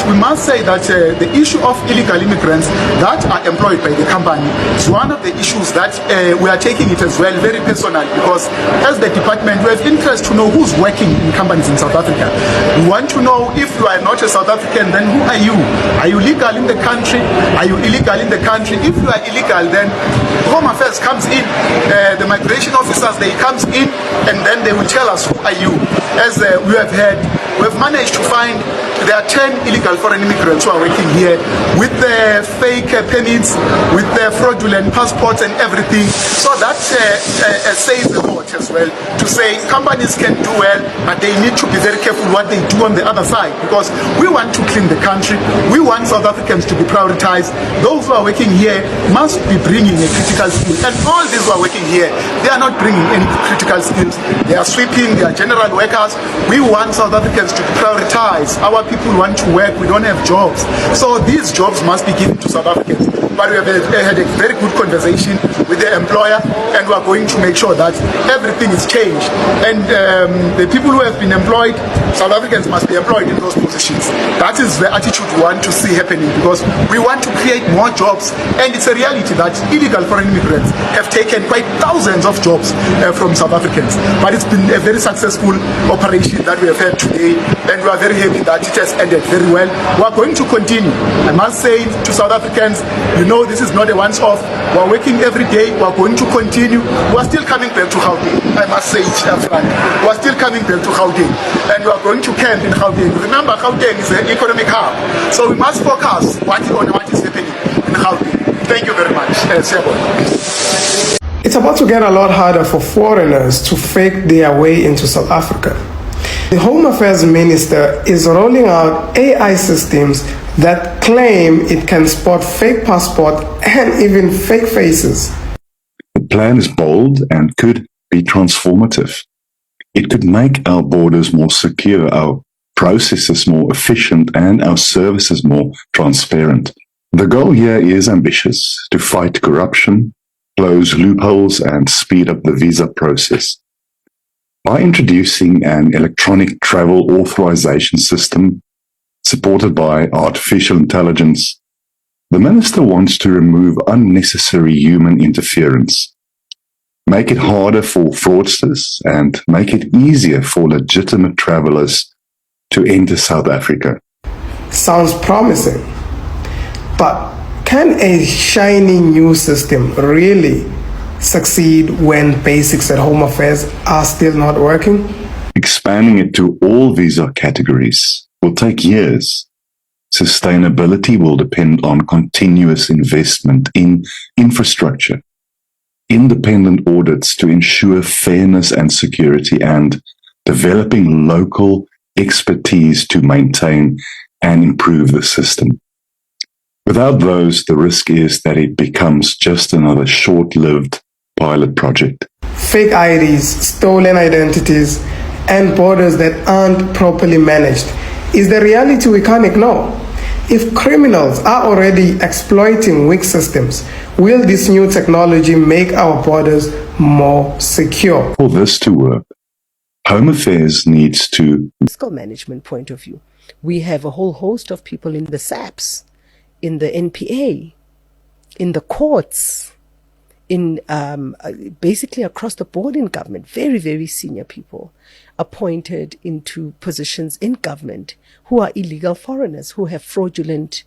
we must say that the issue of illegal immigrants that are employed by the company is one of the issues that we are taking it as well very personal, because as the department we have interest to know who's working in companies in South Africa. We want to know, if you are not a South African, then who are you? Are you legal in the country? Are you illegal in the country? If you are illegal, then Home Affairs comes in, the migration officers, they comes in, and then they will tell us who are you. As we have heard, we have managed to find there are 10 illegal foreign immigrants who are working here with their fake permits, with their fraudulent passports and everything. So that says a lot as well, to say companies can do well, but they need to be very careful what they do on the other side, because we want to clean the country. We want South Africans to be prioritized. Those who are working here must be bringing a critical skill. And all these who are working here, they are not bringing any critical skills. They are sweeping, they are general workers. We want South Africans to be prioritized. Our people want to work, we don't have jobs. So these jobs must be given to South Africans. But we have had a very good conversation with the employer, and we are going to make sure that everything is changed. And the people who have been employed, South Africans must be employed in those positions. That is the attitude we want to see happening, because we want to create more jobs. And it's a reality that illegal foreign immigrants have taken quite thousands of jobs from South Africans. But it's been a very successful operation that we have had today, and we are very happy that it has ended very well. We are going to continue. I must say to South Africans, you know, this is not a once-off. We are working every day. We are going to continue. We are still coming back to Gauteng. I must say it up front. We are still coming back to Gauteng, and we are going to camp in Gauteng. Remember, Gauteng is an economic hub, so we must focus on what is happening in Gauteng. Thank you very much. It's about to get a lot harder for foreigners to fake their way into South Africa. The Home Affairs Minister is rolling out AI systems that claim it can spot fake passport and even fake faces. The plan is bold and could be transformative. It could make our borders more secure, our processes more efficient, and our services more transparent. The goal here is ambitious: to fight corruption, close loopholes, and speed up the visa process. By introducing an electronic travel authorization system supported by artificial intelligence, the minister wants to remove unnecessary human interference, make it harder for fraudsters, and make it easier for legitimate travelers to enter South Africa. Sounds promising, but can a shiny new system really succeed when basics at Home Affairs are still not working? Expanding it to all visa categories will take years. Sustainability will depend on continuous investment in infrastructure, independent audits to ensure fairness and security, and developing local expertise to maintain and improve the system. Without those, the risk is that it becomes just another short-lived pilot project. Fake IDs, stolen identities, and borders that aren't properly managed is the reality we can't ignore. If criminals are already exploiting weak systems, will this new technology make our borders more secure? For this to work, Home Affairs needs to... Fiscal management point of view, we have a whole host of people in the SAPs, in the NPA, in the courts, in basically across the board in government, very, very senior people appointed into positions in government who are illegal foreigners, who have fraudulent,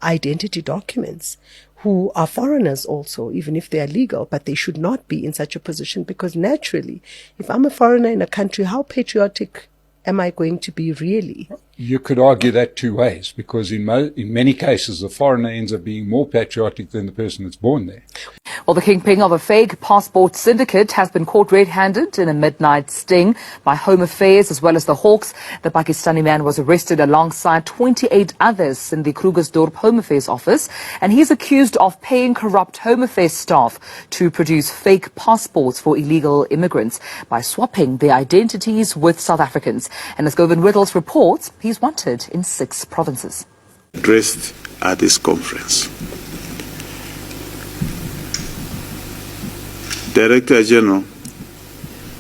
identity documents, who are foreigners also, even if they are legal, but they should not be in such a position, because naturally, if I'm a foreigner in a country, how patriotic am I going to be really? You could argue that two ways, because in many cases, the foreigner ends up being more patriotic than the person that's born there. Well, the kingpin of a fake passport syndicate has been caught red-handed in a midnight sting by Home Affairs as well as the Hawks. The Pakistani man was arrested alongside 28 others in the Krugersdorp Home Affairs office, and he's accused of paying corrupt Home Affairs staff to produce fake passports for illegal immigrants by swapping their identities with South Africans. And as Govind Whittles reports, he's wanted in 6 provinces. Addressed at this conference, Director General,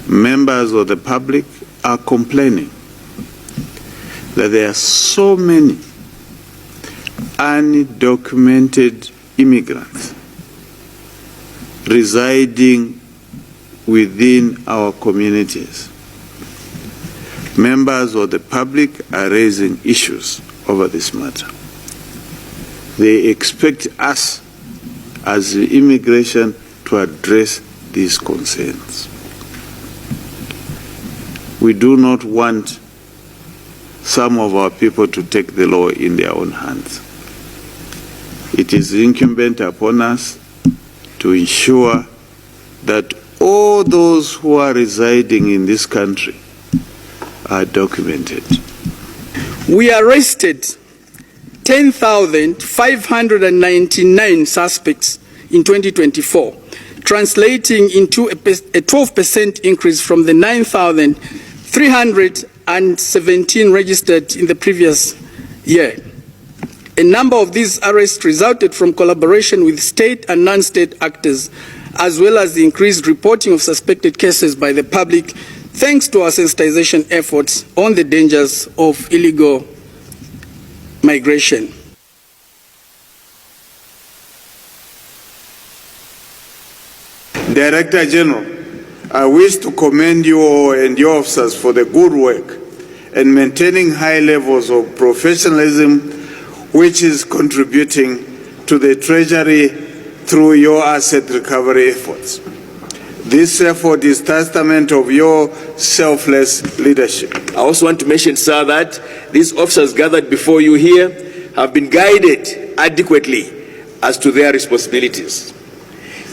members of the public are complaining that there are so many undocumented immigrants residing within our communities. Members of the public are raising issues over this matter. They expect us as immigration to address these concerns. We do not want some of our people to take the law in their own hands. It is incumbent upon us to ensure that all those who are residing in this country are documented. We arrested 10,599 suspects in 2024, translating into a 12% increase from the 9,317 registered in the previous year. A number of these arrests resulted from collaboration with state and non-state actors, as well as the increased reporting of suspected cases by the public, thanks to our sensitization efforts on the dangers of illegal migration. Director General, I wish to commend you all and your officers for the good work in maintaining high levels of professionalism, which is contributing to the Treasury through your asset recovery efforts. This effort is testament of your selfless leadership. I also want to mention, sir, that these officers gathered before you here have been guided adequately as to their responsibilities.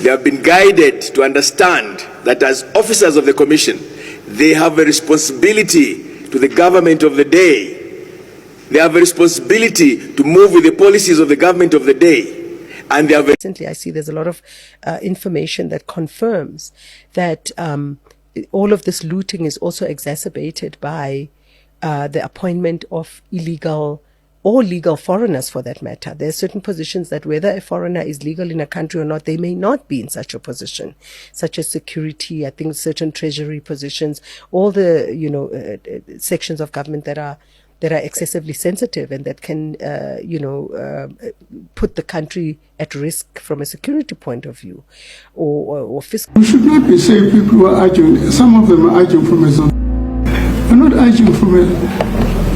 They have been guided to understand that as officers of the Commission, they have a responsibility to the government of the day. They have a responsibility to move with the policies of the government of the day. And they have Recently, I see there's a lot of information that confirms that all of this looting is also exacerbated by the appointment of illegal or legal foreigners, for that matter. There are certain positions that whether a foreigner is legal in a country or not, they may not be in such a position, such as security, I think certain treasury positions, all the, sections of government that are excessively sensitive and that can, put the country at risk from a security point of view or fiscal. We should not be saying people who are arguing, some of them are arguing from a zone. We're not arguing from a,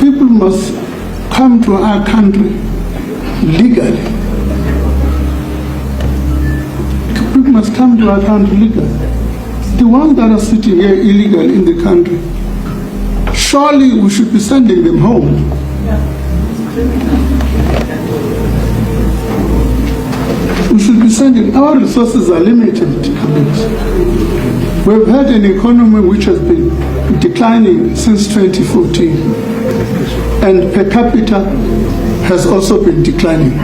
people must come to our country legally. People must come to our country legally. The ones that are sitting here illegally in the country, surely we should be sending them home. We should be sending, our resources are limited. We've had an economy which has been declining since 2014, and per capita has also been declining.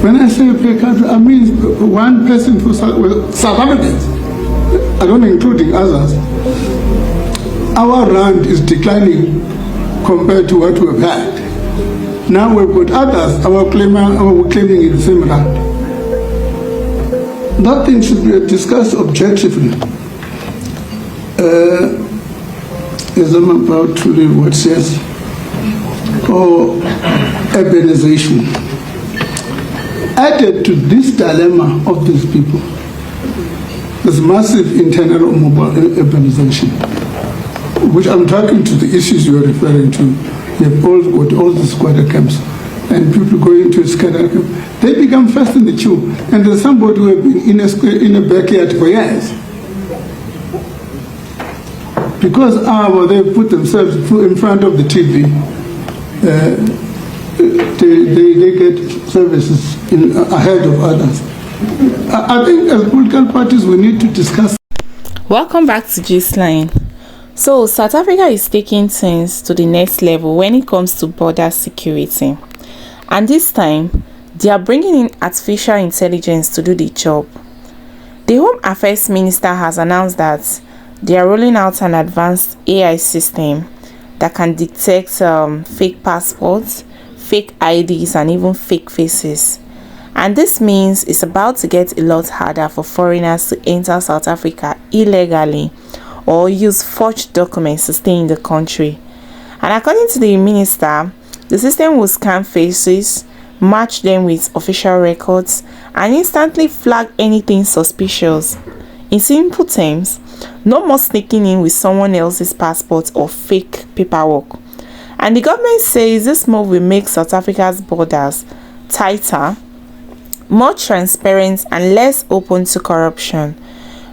When I say per capita, I mean one person for South Africans, I don't including others. Our rand is declining compared to what we've had. Now we've got others, we're claiming in the same rand. That thing should be discussed objectively. As I'm about to read what says, or urbanization. Added to this dilemma of these people, there's massive internal mobile urbanization, which I'm talking to the issues you're referring to. You've all got all the squatter camps, and people go into a squatter camp. They become first in the queue, and there's somebody who has been in a backyard for years. Because they put themselves in front of the TV, they get services ahead of others. I think as political parties we need to discuss. Welcome back to Gistline. So South Africa is taking things to the next level when it comes to border security. And this time, they are bringing in artificial intelligence to do the job. The Home Affairs Minister has announced that they are rolling out an advanced AI system that can detect fake passports, fake IDs, and even fake faces. And this means it's about to get a lot harder for foreigners to enter South Africa illegally or use forged documents to stay in the country. And according to the minister, the system will scan faces, match them with official records, and instantly flag anything suspicious. In simple terms, no more sneaking in with someone else's passport or fake paperwork. And the government says this move will make South Africa's borders tighter, more transparent, and less open to corruption.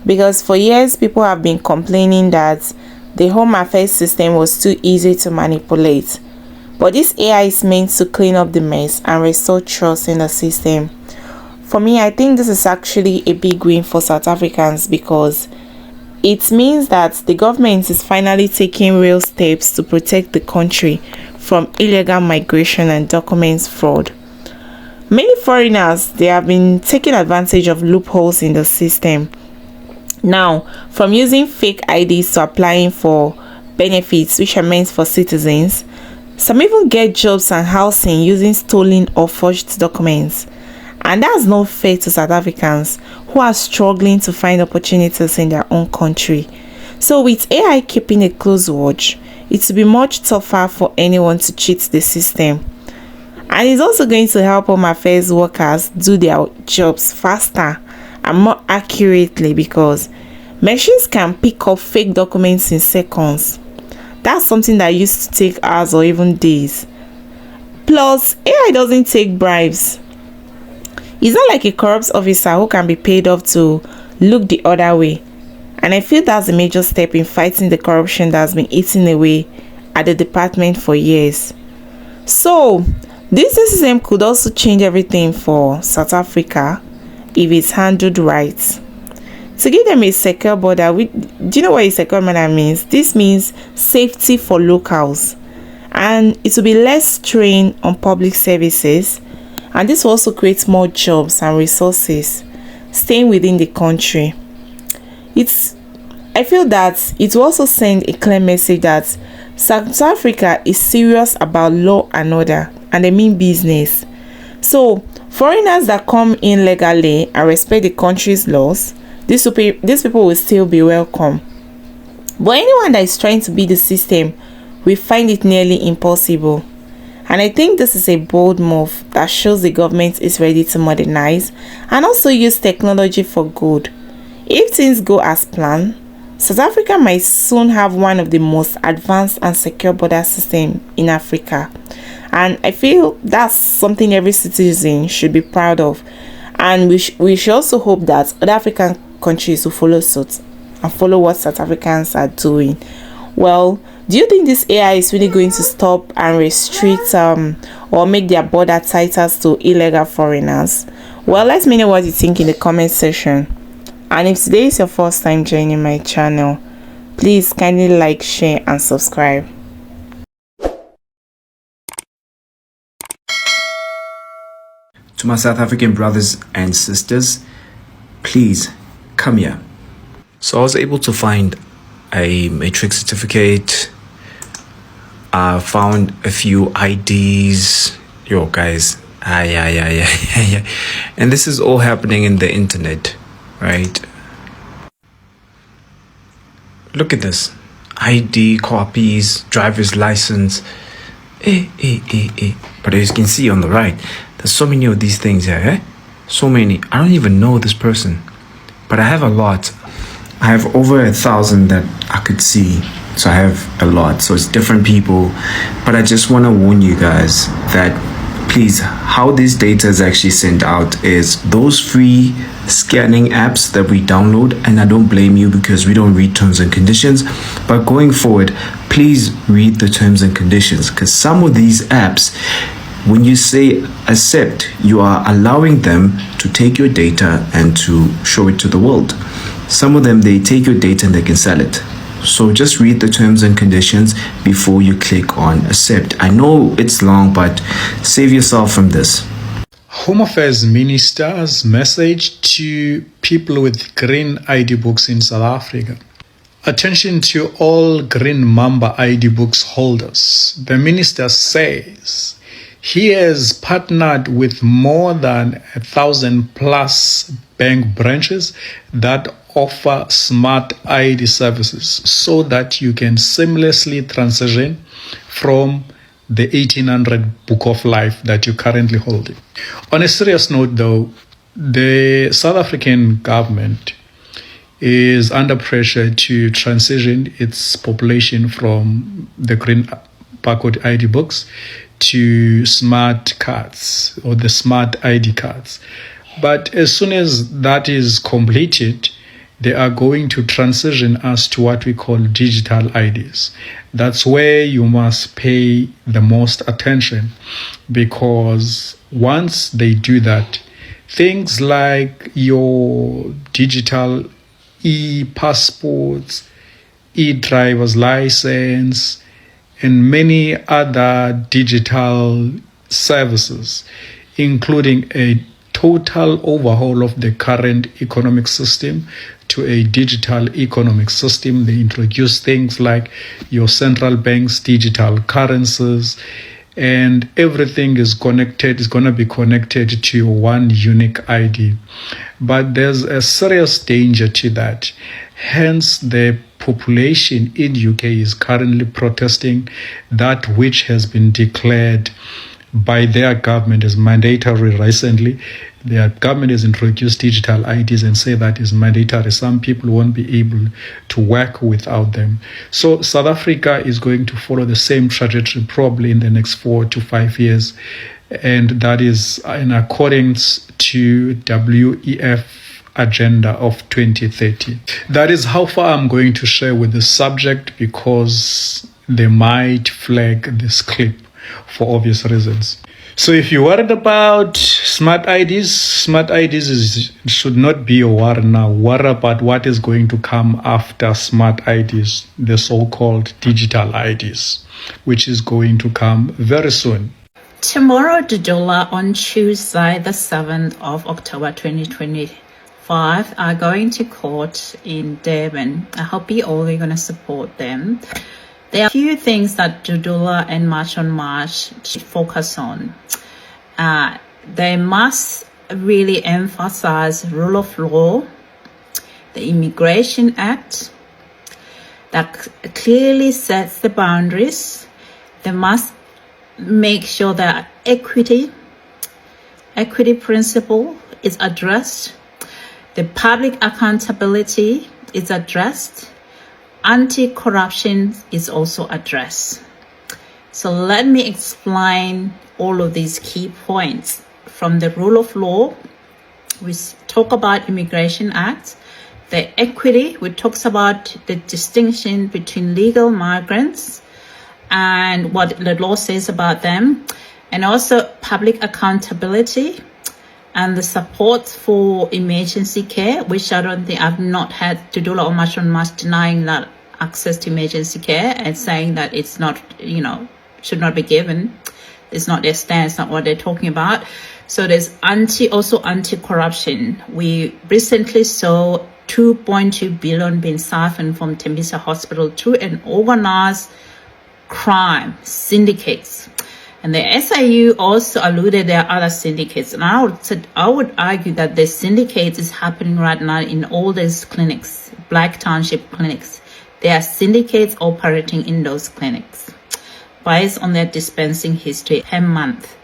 Because for years, people have been complaining that the Home Affairs system was too easy to manipulate. But this AI is meant to clean up the mess and restore trust in the system. For me, I think this is actually a big win for South Africans because it means that the government is finally taking real steps to protect the country from illegal migration and documents fraud. Many foreigners, they have been taking advantage of loopholes in the system. Now, from using fake IDs to applying for benefits which are meant for citizens, some even get jobs and housing using stolen or forged documents. And that's not fair to South Africans who are struggling to find opportunities in their own country. So with AI keeping a close watch, it will be much tougher for anyone to cheat the system. And it's also going to help Home Affairs workers do their jobs faster and more accurately because machines can pick up fake documents in seconds. That's something that used to take hours or even days. Plus, AI doesn't take bribes. It's not like a corrupt officer who can be paid off to look the other way. And I feel that's a major step in fighting the corruption that's been eating away at the department for years. So, this system could also change everything for South Africa if it's handled right. To give them a secure border, do you know what a secure border means? This means safety for locals, and it will be less strain on public services, and this will also create more jobs and resources staying within the country. I feel that it will also send a clear message that South Africa is serious about law and order, and they mean business. So foreigners that come in legally and respect the country's laws, these people will still be welcome. But anyone that is trying to beat the system will find it nearly impossible. And I think this is a bold move that shows the government is ready to modernize and also use technology for good. If things go as planned, South Africa might soon have one of the most advanced and secure border systems in Africa. And I feel that's something every citizen should be proud of. And we should also hope that other African countries will follow suit and follow what South Africans are doing. Well, do you think this AI is really going to stop and restrict or make their border tighter to illegal foreigners? Well, let me know what you think in the comment section. And if today is your first time joining my channel, please kindly like, share and subscribe. To my South African brothers and sisters, please come here. So I was able to find a matric certificate. I found a few IDs. Yo guys, and this is all happening in the internet, right? Look at this. ID copies, driver's license. But as you can see on the right, there's so many of these things here, so many. I don't even know this person, but I have a lot. I have over 1,000 that I could see, so I have a lot. So it's different people, but I just want to warn you guys that please, how this data is actually sent out is those free scanning apps that we download, and I don't blame you because we don't read terms and conditions, but going forward, please read the terms and conditions, because some of these apps, when you say accept, you are allowing them to take your data and to show it to the world. Some of them, they take your data and they can sell it. So just read the terms and conditions before you click on accept. I know it's long, but save yourself from this. Home Affairs Minister's message to people with green ID books in South Africa. Attention to all Green Mamba ID books holders. The minister says he has partnered with more than 1,000 plus bank branches that offer smart ID services so that you can seamlessly transition from the 1800 book of life that you're currently holding. On a serious note though, the South African government is under pressure to transition its population from the green barcode ID books to smart cards or the smart ID cards. But as soon as that is completed, they are going to transition us to what we call digital IDs. That's where you must pay the most attention, because once they do that, things like your digital e-passports, e-driver's license, and many other digital services, including a total overhaul of the current economic system to a digital economic system. They introduce things like your central bank's digital currencies, and everything is connected, is going to be connected to your one unique ID. But there's a serious danger to that. Hence, the population in UK is currently protesting that which has been declared by their government as mandatory recently. Their government has introduced digital IDs and say that is mandatory. Some people won't be able to work without them. So South Africa is going to follow the same trajectory probably in the next 4 to 5 years. And that is in accordance to WEF agenda of 2030. That is how far I'm going to share with this subject, because they might flag this clip for obvious reasons. So if you're worried about smart IDs should not be your worry now. Worry about what is going to come after smart IDs, the so-called digital IDs, which is going to come very soon. Tomorrow, Dudula, on Tuesday, the 7th of October 2025, are going to court in Durban. I hope you all are going to support them. There are a few things that Dudula and March on March focus on. They must really emphasize rule of law, the Immigration Act that clearly sets the boundaries. They must make sure that equity principle is addressed, the public accountability is addressed, anti-corruption is also addressed. So let me explain all of these key points. From the rule of law, we talk about Immigration Act. The equity, which talks about the distinction between legal migrants and what the law says about them, and also public accountability and the support for emergency care, which I don't think I've not had Dudula or March on March denying that access to emergency care and saying that it's not, should not be given. It's not their stance, not what they're talking about. So there's also anti-corruption. We recently saw 2.2 billion being siphoned from Tembisa Hospital to an organized crime syndicates. And the SIU also alluded there are other syndicates. And I would argue that the syndicates is happening right now in all these clinics, Black Township clinics. There are syndicates operating in those clinics based on their dispensing history per month.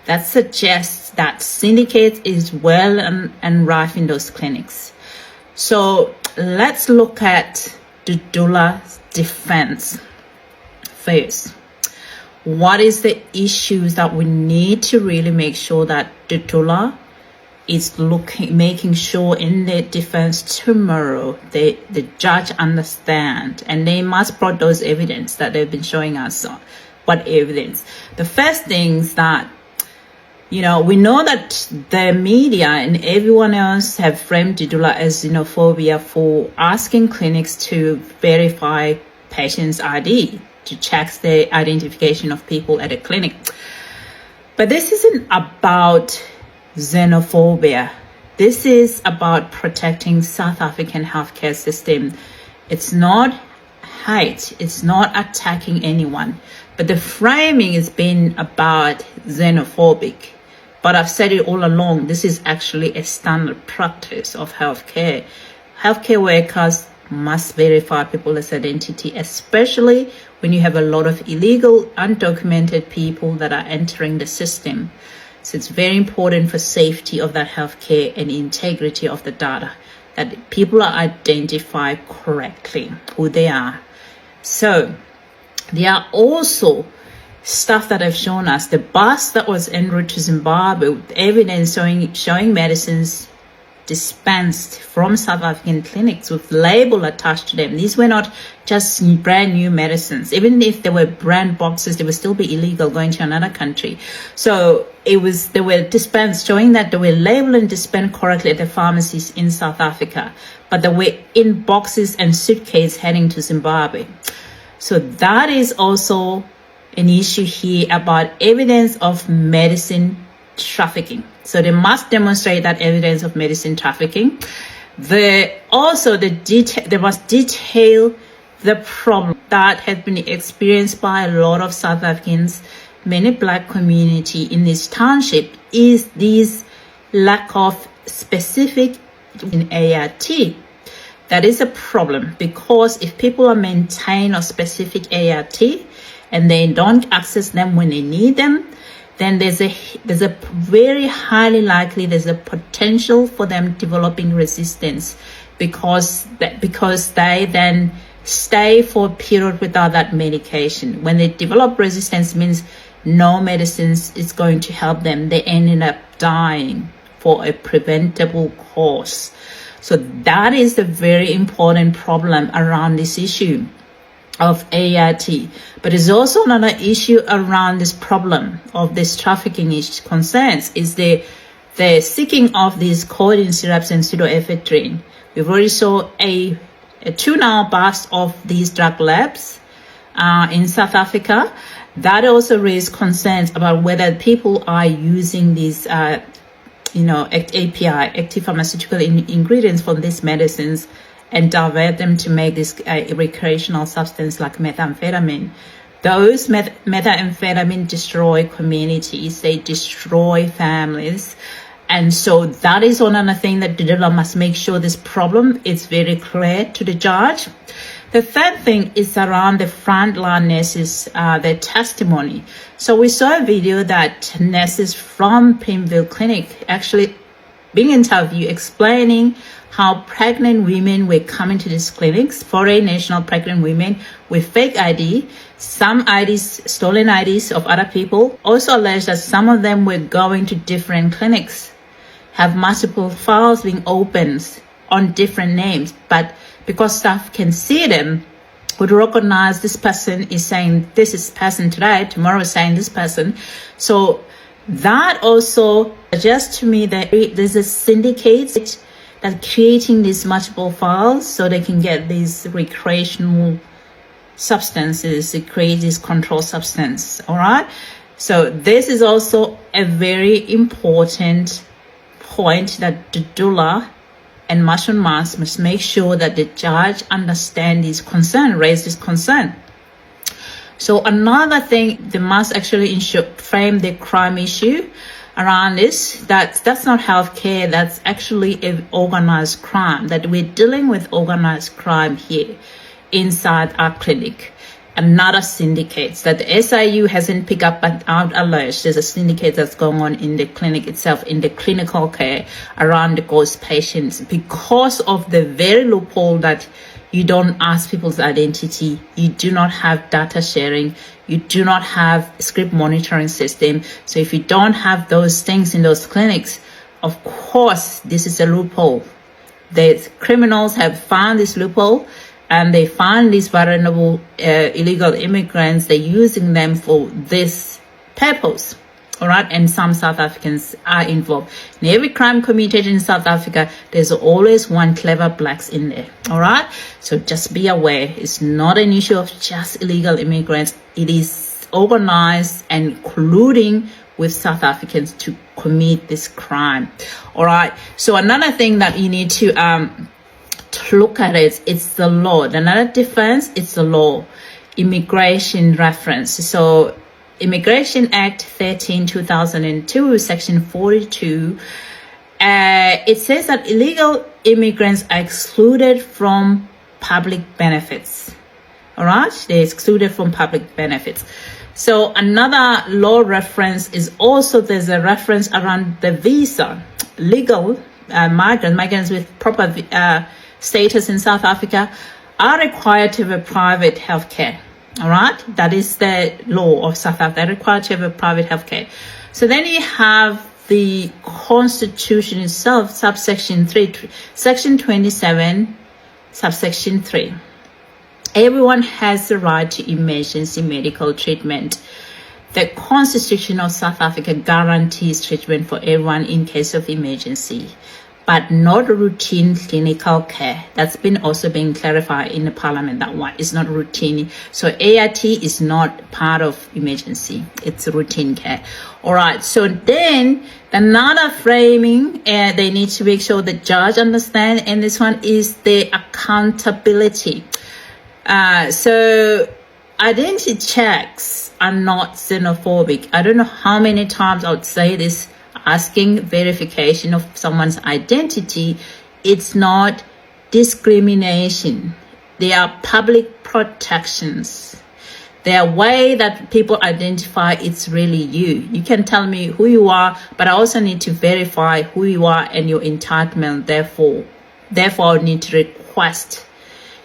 That suggests that syndicate is well and rife in those clinics. So let's look at Dudula's defense first. What is the issues that we need to really make sure that Dudula is making sure in the defense tomorrow the judge understand, and they must put those evidence that they've been showing us. What evidence? The first thing is that we know that the media and everyone else have framed Dudula as xenophobia for asking clinics to verify patients' ID, to check the identification of people at a clinic. But this isn't about xenophobia. This is about protecting South African healthcare system. It's not hate. It's not attacking anyone. But the framing has been about xenophobic. But I've said it all along, this is actually a standard practice of healthcare. healthcare workers must verify people's identity, especially when you have a lot of illegal, undocumented people that are entering the system. So it's very important for safety of that healthcare and integrity of the data that people are identified correctly who they are. So there are also stuff that have shown us the bus that was en route to Zimbabwe with evidence showing medicines dispensed from South African clinics with label attached to them. These were not just brand new medicines. Even if they were brand boxes, they would still be illegal going to another country. So they were dispensed, showing that they were labeled and dispensed correctly at the pharmacies in South Africa, but they were in boxes and suitcases heading to Zimbabwe. So that is also an issue here about evidence of medicine trafficking. So they must demonstrate that evidence of medicine trafficking. They must detail the problem that has been experienced by a lot of South Africans, many black community in this township, is this lack of specific in ART. That is a problem, because if people are maintained a specific ART and they don't access them when they need them, then there's a very highly likely there's a potential for them developing resistance, because they then stay for a period without that medication. When they develop resistance, means no medicines is going to help them. They ended up dying for a preventable cause. So that is the very important problem around this issue of ART. But there's also another issue around this problem of this trafficking concerns is the seeking of these codeine syrups and pseudoephedrine. We've already saw a 2-hour bust of these drug labs in South Africa. That also raised concerns about whether people are using these API, active pharmaceutical ingredients from these medicines, and divert them to make this recreational substance like methamphetamine. Those methamphetamine destroy communities, they destroy families. And so that is another thing that the dealer must make sure this problem is very clear to the judge. The third thing is around the frontline nurses, their testimony. So we saw a video that nurses from Pimville Clinic actually being interviewed explaining how pregnant women were coming to these clinics, foreign national pregnant women with fake ID, some IDs, stolen IDs of other people. Also alleged that some of them were going to different clinics, have multiple files being opened on different names, but because staff can see them, would recognize this person is saying this is person today, tomorrow is saying this person. So that also suggests to me that there's a syndicate that creating these multiple files so they can get these recreational substances, to create this controlled substance. All right. So this is also a very important point that the doula and Marshal Mass must make sure that the judge understand this concern, raise this concern. So another thing, they must actually frame the crime issue around this. That's not healthcare, that's actually an organized crime, that we're dealing with organized crime here inside our clinic. Another syndicates that the SIU hasn't picked up but out alert. There's a syndicate that's going on in the clinic itself, in the clinical care around the ghost patients, because of the very loophole that you don't ask people's identity, you do not have data sharing, you do not have script monitoring system. So if you don't have those things in those clinics, of course, this is a loophole. The criminals have found this loophole, and they find these vulnerable illegal immigrants. They're using them for this purpose. All right, and some South Africans are involved. In every crime committed in South Africa, there's always one clever blacks in there. All right, so just be aware. It's not an issue of just illegal immigrants. It is organized and colluding with South Africans to commit this crime. All right, so another thing that you need to look at it's the law. Another difference, it's the law. Immigration reference. So Immigration Act 13, 2002, Section 42, it says that illegal immigrants are excluded from public benefits. All right, they're excluded from public benefits. So another law reference is also, there's a reference around the visa. Legal migrants with proper status in South Africa are required to have a private healthcare. All right, that is the law of South Africa. They're required to have a private healthcare. So then you have the Constitution itself, subsection 3, section 27, subsection 3. Everyone has the right to emergency medical treatment. The Constitution of South Africa guarantees treatment for everyone in case of emergency, but not routine clinical care. That's been also being clarified in the parliament. That one is not routine. So ART is not part of emergency. It's routine care. All right. So then another framing, they need to make sure the judge understand, and this one is the accountability. So identity checks are not xenophobic. I don't know how many times I would say this. Asking verification of someone's identity, it's not discrimination. They are public protections. They are a way that people identify it's really you. You can tell me who you are, but I also need to verify who you are and your entitlement. Therefore, I need to request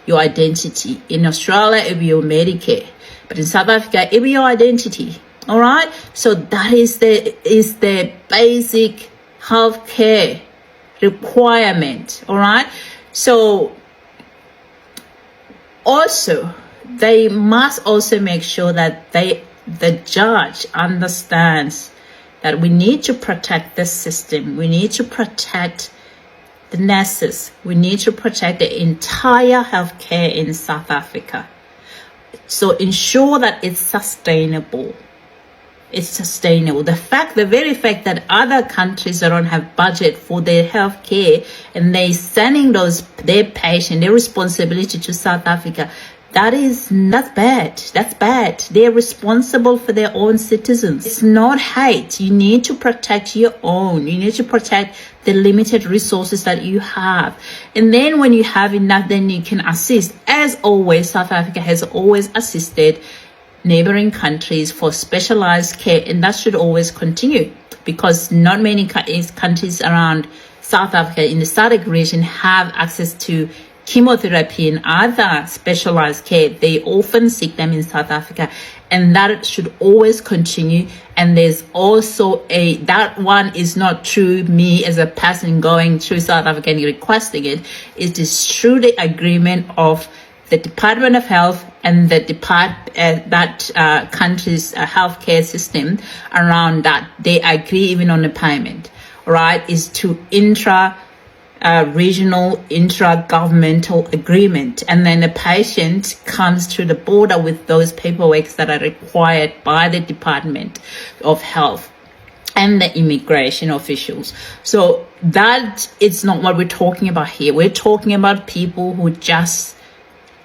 your identity. In Australia, it will be your Medicare, but in South Africa, it will be your identity. All right, so that is the basic healthcare requirement. All right, so also they must also make sure that the judge understands that we need to protect the system. We need to protect the nurses. We need to protect the entire healthcare in South Africa. So ensure that it's sustainable. It's sustainable. The very fact that other countries don't have budget for their health care and they're sending their patient, their responsibility to South Africa, that's bad. That's bad. They're responsible for their own citizens. It's not hate. You need to protect your own. You need to protect the limited resources that you have. And then when you have enough, then you can assist. As always, South Africa has always assisted neighboring countries for specialized care, and that should always continue, because not many countries around South Africa in the SADC region have access to chemotherapy and other specialized care. They often seek them in South Africa, and that should always continue. And there's also that one is not through me as a person going through South Africa and requesting it. It is through the agreement of the Department of Health and the country's healthcare system around that. They agree even on the payment, right? Is to regional, intra-governmental agreement. And then the patient comes through the border with those paperwork that are required by the Department of Health and the immigration officials. So that is not what we're talking about here. We're talking about people who just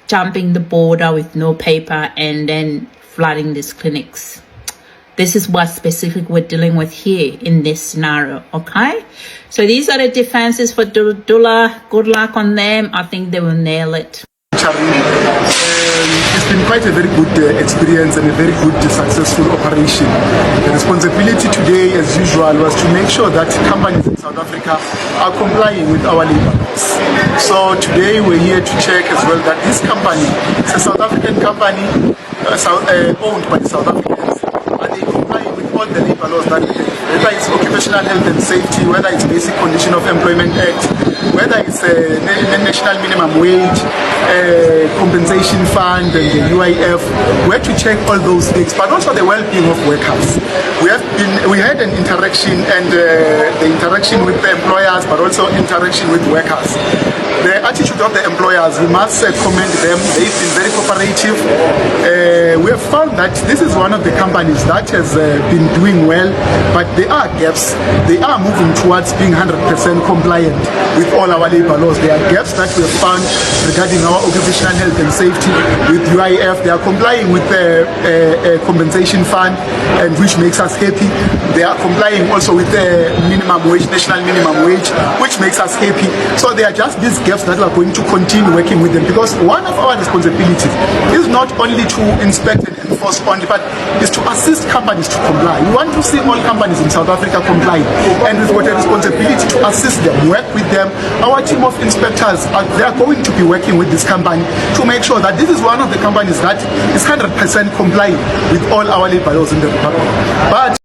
jumping the border with no paper and then flooding these clinics. This is what specific we're dealing with here in this scenario, okay? So these are the defenses for Dula. Good luck on them. I think they will nail it. It's been quite a very good experience and a very good successful operation. The responsibility today, as usual, was to make sure that companies in South Africa are complying with our labor laws. So today we're here to check as well that this company, it's a South African company owned by South Africans, and they comply with all the labor laws that we have, whether it's occupational health and safety, whether it's basic condition of employment act, whether it's the national minimum wage, compensation fund, and the UIF. We have to check all those things, but also the well-being of workers. We had an interaction, and the interaction with the employers, but also interaction with workers. The attitude of the employers, we must commend them. They've been very cooperative. We have found that this is one of the companies that has been doing well, but there are gaps. They are moving towards being 100% compliant with all our labor laws. There are gaps that we have found regarding our occupational health and safety with UIF. They are complying with the compensation fund, and which makes us happy. They are complying also with the minimum wage, national minimum wage, which makes us happy. So there are just these gaps that we are going to continue working with them, because one of our responsibilities is not only to inspect and enforce only, but is to assist companies to comply. We want to see all companies in South Africa comply, and we've got a responsibility to assist them, work with them. Our team of inspectors, they are going to be working with this company to make sure that this is one of the companies that is 100% compliant with all our labor laws in the Republic. But